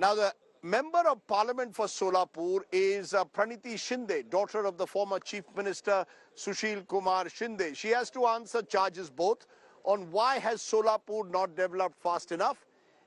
Now, the Member of Parliament for Solapur is Praniti Shinde, daughter of the former Chief Minister Sushil Kumar Shinde. She has to answer charges both on why has Solapur not developed fast enough,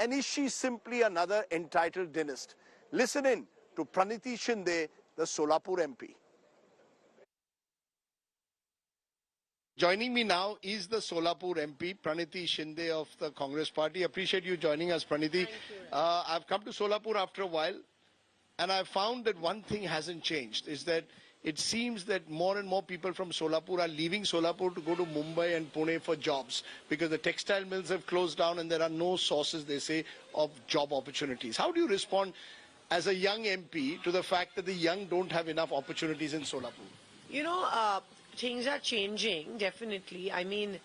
and is she simply another entitled dynast? Listen in to Praniti Shinde, the Solapur MP. Joining me now is the Solapur MP, Praniti Shinde of the Congress Party. Appreciate you joining us, Praniti. I've come to Solapur after a while, and I've found that one thing hasn't changed, is that it seems that more and more people from Solapur are leaving Solapur to go to Mumbai and Pune for jobs, because the textile mills have closed down and there are no sources, they say, of job opportunities. How do you respond as a young MP to the fact that the young don't have enough opportunities in Solapur? You know, things are changing, definitely. I mean,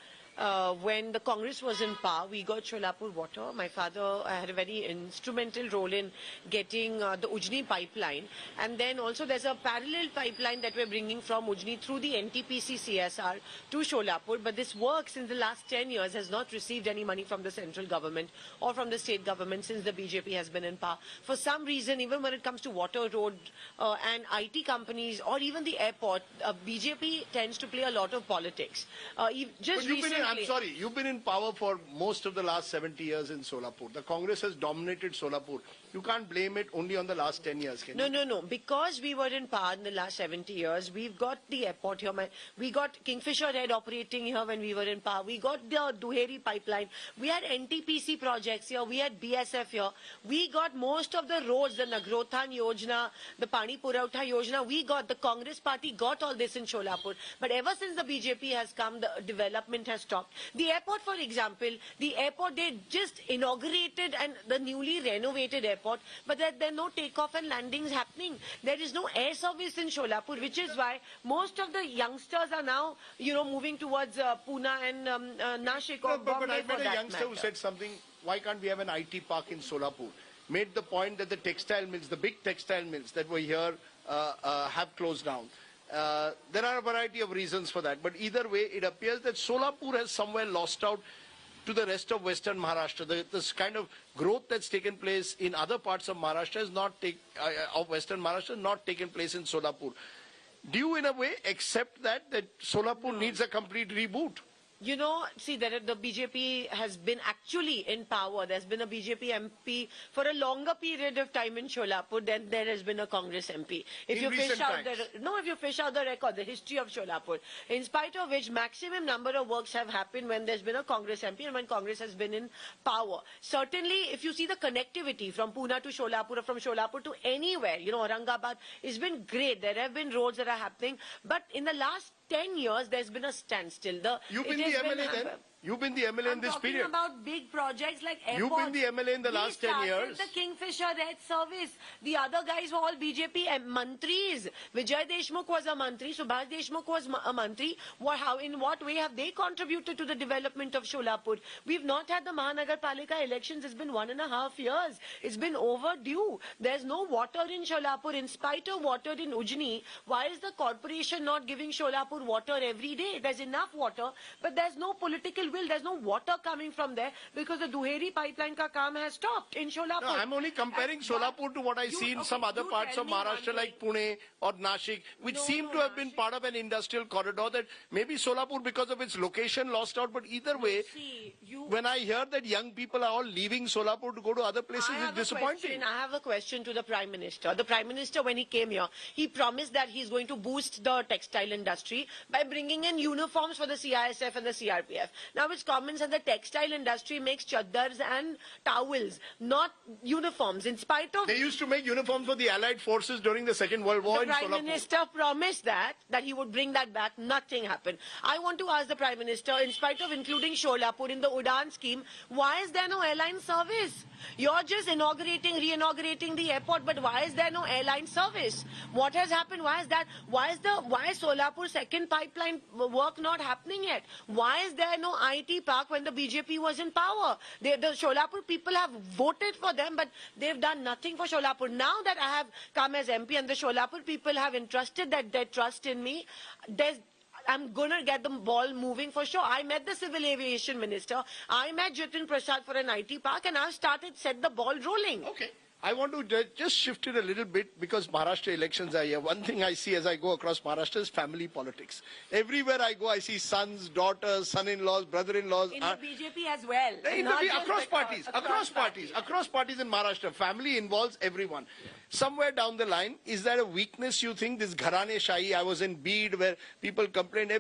when the Congress was in power, we got Solapur water. My father had a very instrumental role in getting the Ujni pipeline. And then also there's a parallel pipeline that we're bringing from Ujni through the NTPC CSR to Solapur. But this work since the last 10 years has not received any money from the central government or from the state government since the BJP has been in power. For some reason, even when it comes to water, road and IT companies or even the airport, BJP tends to play a lot of politics. Just recently, I'm sorry, you've been in power for most of the last 70 years in Solapur. The Congress has dominated Solapur. You can't blame it only on the last 10 years, can you? No. Because we were in power in the last 70 years, we've got the airport here. We got Kingfisher Head operating here when we were in power. We got the Duheri pipeline. We had NTPC projects here. We had BSF here. We got most of the roads, the Nagrothan Yojana, the Pani Purautha Yojana. We got, the Congress party got all this in Solapur. But ever since the BJP has come, the development has stopped. The airport, for example, the airport, they just inaugurated and the newly renovated airport, but there are no takeoff and landings happening. There is no air service in Solapur, which is why most of the youngsters are now, moving towards Pune and Nashik or Bombay. But I met a youngster who said something, why can't we have an IT park in Solapur? Made the point that the textile mills, the big textile mills that were here have closed down. There are a variety of reasons for that, but either way, it appears that Solapur has somewhere lost out to the rest of Western Maharashtra. This kind of growth that's taken place in other parts of Maharashtra is of Western Maharashtra, not taken place in Solapur. Do you, in a way, accept that Solapur needs a complete reboot? See, the BJP has been actually in power. There's been a BJP MP for a longer period of time in Solapur than there has been a Congress MP. If you fish out the record, the history of Solapur, in spite of which maximum number of works have happened when there's been a Congress MP and when Congress has been in power. Certainly, if you see the connectivity from Pune to Solapur or from Solapur to anywhere, Aurangabad, it's been great. There have been roads that are happening, but in the last 10 years, there's been a standstill. You've been the MLA then? You've been the MLA in this period. I'm talking about big projects like airports. You've been the MLA in the last 10 years. The Kingfisher Red Service. The other guys were all BJP mantris. Vijay Deshmukh was a mantri. Subhash Deshmukh was a mantri. In what way have they contributed to the development of Solapur? We've not had the Mahanagarpalika elections. It's been 1.5 years. It's been overdue. There's no water in Solapur. In spite of water in Ujni, why is the corporation not giving Solapur water every day? There's enough water, but there's no political will. There's no water coming from there because the Duheri pipeline ka kaam has stopped in Solapur. No, I'm only comparing Solapur to what I see in some other parts of Maharashtra like Pune or Nashik, which seem to have been part of an industrial corridor that maybe Solapur, because of its location, lost out. But either way, when I hear that young people are all leaving Solapur to go to other places, it's disappointing. I have a question to the Prime Minister. The Prime Minister, when he came here, he promised that he's going to boost the textile industry by bringing in uniforms for the CISF and the CRPF. Now it's common that the textile industry makes chaddars and towels, not uniforms. In spite of... They used to make uniforms for the Allied forces during the Second World War in Solapur. The Prime Minister promised that he would bring that back. Nothing happened. I want to ask the Prime Minister, in spite of including Solapur in the Udan scheme, why is there no airline service? You're just re-inaugurating the airport, but why is there no airline service? What has happened? Why is Solapur second pipeline work not happening yet? Why is there no IT park when the BJP was in power? The Solapur people have voted for them, but they've done nothing for Solapur. Now that I have come as MP and the Solapur people have entrusted their trust in me, I'm going to get the ball moving for sure. I met the Civil Aviation Minister. I met Jitin Prasad for an IT park, and I've set the ball rolling. Okay. I want to just shift it a little bit because Maharashtra elections are here. One thing I see as I go across Maharashtra is family politics. Everywhere I go, I see sons, daughters, son-in-laws, brother-in-laws. In the BJP as well. Across parties in Maharashtra. Family involves everyone. Somewhere down the line, is that a weakness you think? This Gharane Shahi, I was in Bede where people complain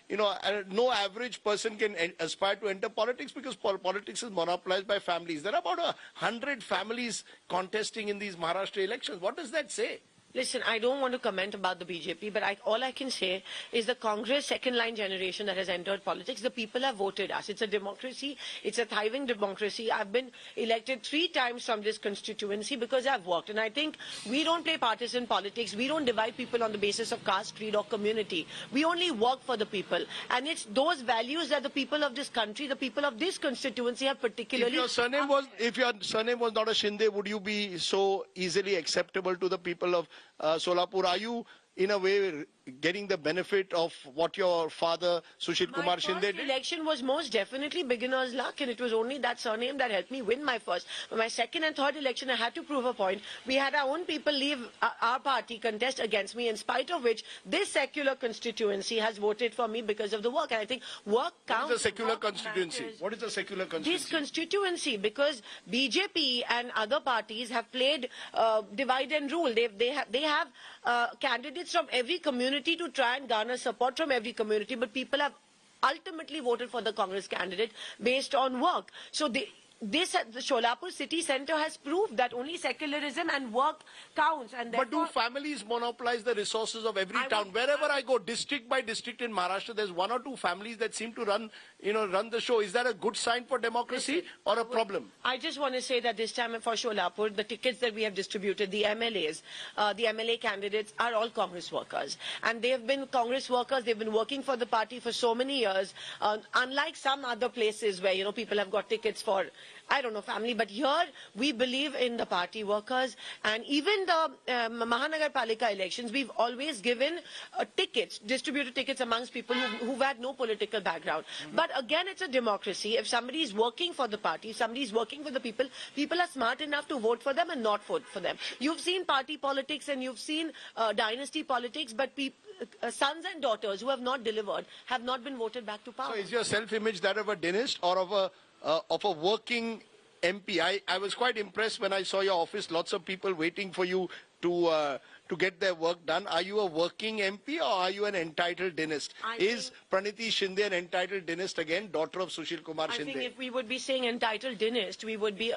no average person can aspire to enter politics because politics is monopolized by families. There are about 100 families contesting in these Maharashtra elections. What does that say? Listen, I don't want to comment about the BJP, but all I can say is the Congress second-line generation that has entered politics, the people have voted us. It's a democracy. It's a thriving democracy. I've been elected 3 times from this constituency because I've worked. And I think we don't play partisan politics. We don't divide people on the basis of caste, creed, or community. We only work for the people. And it's those values that the people of this country, the people of this constituency have particularly... If your surname was not a Shinde, would you be so easily acceptable to the people of Solapur? Are you in a way getting the benefit of what your father Sushil Kumar Shinde did? My first election was most definitely beginner's luck, and it was only that surname that helped me win my first. But my second and third election, I had to prove a point. We had our own people leave our party, contest against me, in spite of which this secular constituency has voted for me because of the work. And I think work counts. What is a secular constituency? What is a secular constituency? This constituency, because BJP and other parties have played divide and rule. They have candidates from every community to try and garner support from every community, but people have ultimately voted for the Congress candidate based on work. So the Solapur city centre has proved that only secularism and work counts. And but do families monopolize the resources of every town? Wherever I go, district by district in Maharashtra, there's 1 or 2 families that seem to run the show. Is that a good sign for democracy or a problem? I just want to say that this time for Solapur, the tickets that we have distributed, the MLAs, the MLA candidates are all Congress workers. And they have been Congress workers. They've been working for the party for so many years. Unlike some other places where, people have got tickets for, I don't know, family, but here we believe in the party workers. And even the Mahanagarpalika elections, we've always given tickets, distributed tickets amongst people who've had no political background. But again, it's a democracy. If somebody is working for the party, if somebody is working for the people, people are smart enough to vote for them and not vote for them. You've seen party politics and you've seen dynasty politics, but sons and daughters who have not delivered have not been voted back to power. So is your self-image that of a dentist or of a working MP? I was quite impressed when I saw your office. Lots of people waiting for you to get their work done. Are you a working MP or are you an entitled dentist? Is Praniti Shinde an entitled dentist again, daughter of Sushil Kumar Shinde? I think if we would be saying entitled dentist, we would be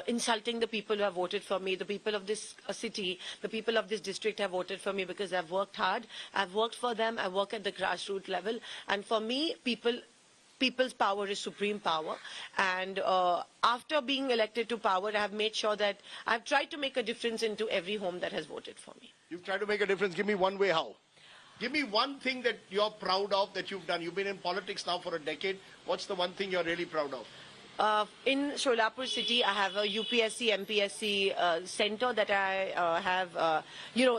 insulting the people who have voted for me. The people of this city, the people of this district have voted for me because I've worked hard. I've worked for them. I work at the grassroots level. And for me, people's power is supreme power. And after being elected to power, I have made sure that I've tried to make a difference into every home that has voted for me. You've tried to make a difference. Give me one way how. Give me one thing that you're proud of that you've done. You've been in politics now for a decade. What's the one thing you're really proud of? In Solapur city, I have a UPSC, MPSC center that I have,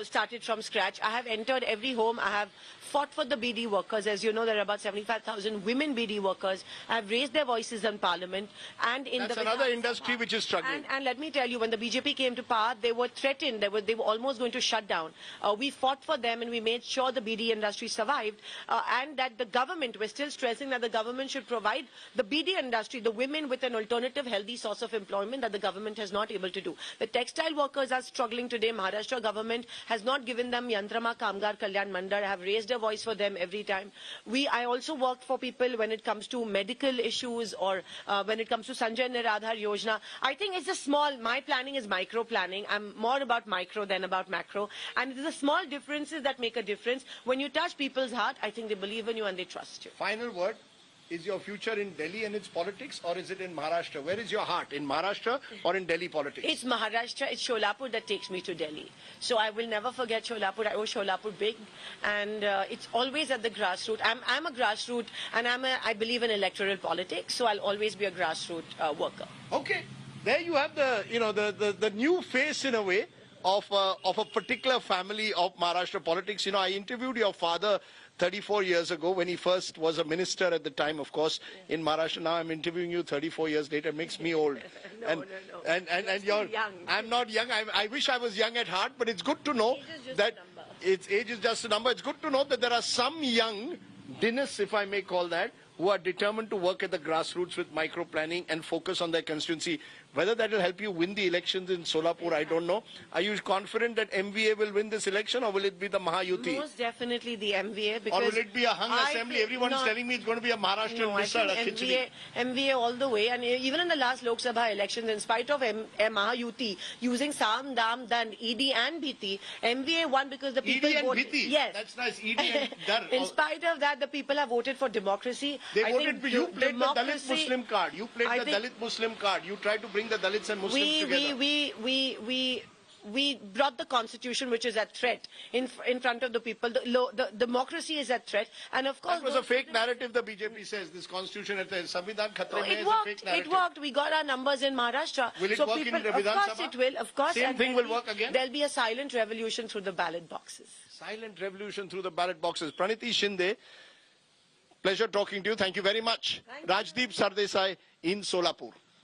started from scratch. I have entered every home. I have fought for the BD workers. As you know, there are about 75,000 women BD workers. I have raised their voices in Parliament. And in That's another industry which is struggling. And let me tell you, when the BJP came to power, they were threatened. They were almost going to shut down. We fought for them and we made sure the BD industry survived. And that the government, we're still stressing that the government should provide the BD industry, the women, with an alternative, healthy source of employment that the government has not able to do. The textile workers are struggling today. Maharashtra government has not given them Yantrama Kamgar Kalyan Mandal. I have raised a voice for them every time. I also work for people when it comes to medical issues or when it comes to Sanjay Niradhar Yojana. I think it's a small, my planning is micro planning. I'm more about micro than about macro. And it's the small differences that make a difference. When you touch people's heart, I think they believe in you and they trust you. Final word. Is your future in Delhi and its politics, or is it in Maharashtra? Where is your heart? In Maharashtra or in Delhi politics? It's Maharashtra, it's Solapur that takes me to Delhi. So I will never forget Solapur. I owe Solapur big. And it's always at the grassroots. I'm a grassroots, and I believe in electoral politics, so I'll always be a grassroots worker. Okay. There you have the new face, in a way, of a particular family of Maharashtra politics. I interviewed your father 34 years ago when he first was a minister at the time, of course, in Maharashtra. Now I'm interviewing you 34 years later. It makes me old. No. And You're you're still young. I'm not young. I wish I was young at heart, but it's good to know Age is just that a number. age is just a number. It's good to know that there are some young Dinas, if I may call that, who are determined to work at the grassroots with micro planning and focus on their constituency. Whether that will help you win the elections in Solapur, I don't know. Are you confident that MVA will win this election, or will it be the Mahayuti? Most definitely the MVA, because Or will it be a hung assembly? Everyone is telling me it's going to be a Maharashtrian No, I misal, a think khichdi. MVA all the way. And even in the last Lok Sabha elections, in spite of Mahayuti using Sam, Dam, Dan, ED and BT, MVA won because the people ED and voted. Bhiti. Yes. That's nice. ED and Dar. In spite of that, the people have voted for democracy. They I voted think for you. Played the Dalit democracy- Muslim card. You played I the think- Dalit Muslim card. You tried to bring the Dalits and Muslims together. We brought the constitution, which is at threat, in front of the people. The democracy is at threat, and of course That was a fake narrative. The BJP says this constitution at the Samvidhan Khatre mein it is a fake worked. narrative. It worked. We got our numbers in Maharashtra. Will it so work in people, the of Vidhan course Sabha? it will. Of course. Same and thing there'll will work again? There'll be a silent revolution through the ballot boxes. Silent revolution through the ballot boxes. Praniti Shinde, pleasure talking to you. Thank you very much. Thank you. Rajdeep Sardesai in Solapur.